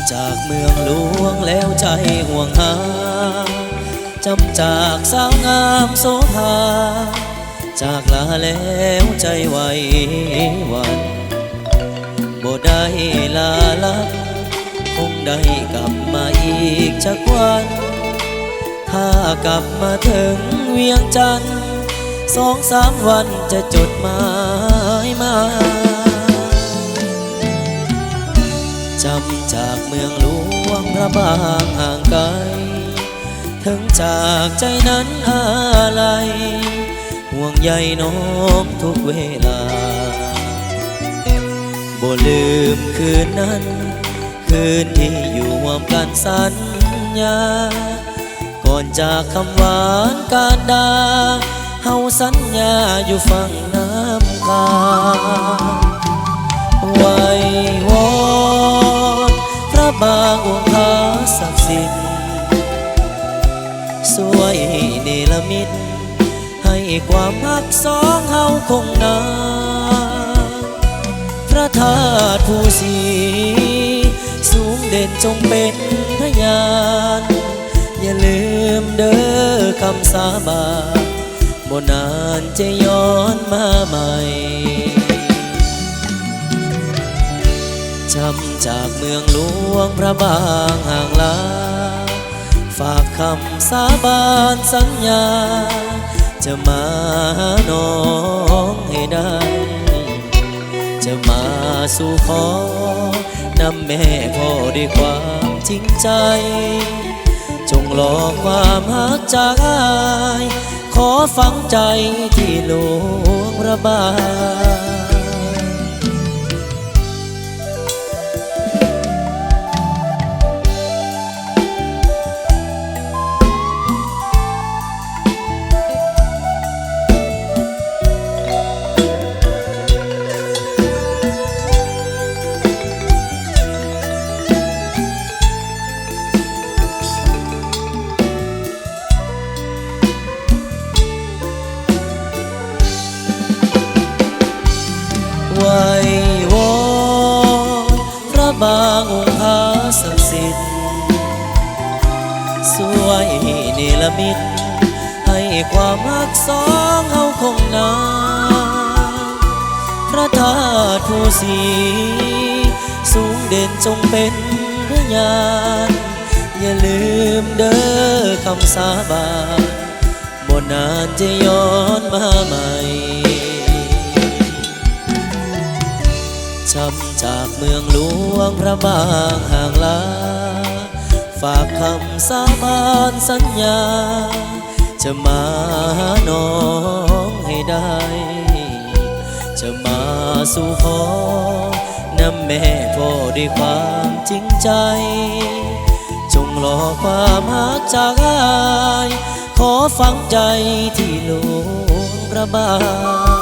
ำจากเมืองหลวงแล้วใจห่วงหาจำจากสาวงามโสภาจากลาแล้วใจไหวหวั่นบ่ได้ลาลับคงได้กลับมาอีกสักวันถ้ากลับมาถึงเวียงจันทร์2-3 วันจะจดหมายมาจำจากเมืองหลวงพระบางห่างไกลถึงจากใจนั้นอะไรห่วงใยน้องทุกเวลาบ่ลืมคืนนั้นคืนที่อยู่ร่วมกันสัญญาก่อนจากคำหวานการด่าเฮาสัญญาอยู่ฝั่งน้ำกาไว้วอนพระบางองค์พระศักดิ์สิทธิ์สวยเนรมิตให้ความรักสองเฮาคงนานพระธาตุภูสีสูงเด่นจงเป็นพยานอย่าลืมเด้อคำสาบานบ่นานจะย้อนมาใหม่จำจากเมืองหลวงพระบางห่างลาฝากคำสาบานสัญญาจะมาหาน้องให้ได้จะมาสู่ขอนำแม่พ่อด้วยความจริงใจจงรอความหักจากอ้ายขอฝังใจที่หลวงพระบางไว้วอนพระบางองค์พระศักดิ์สิทธิ์สวยเนรมิตให้ความรักสองเฮาคงนานพระธาตุภูสีสูงเด่นจงเป็นพยานอย่าลืมเด้อคำสาบานบ่นานจะย้อนมาใหม่จำจากเมืองหลวงพระบางห่างลาฝากคำสาบานสัญญาจะมาหาน้องให้ได้จะมาสู่ขอนำแม่พ่อด้วยความจริงใจจงรอความหักจากอ้ายขอฝังใจที่หลวงพระบาง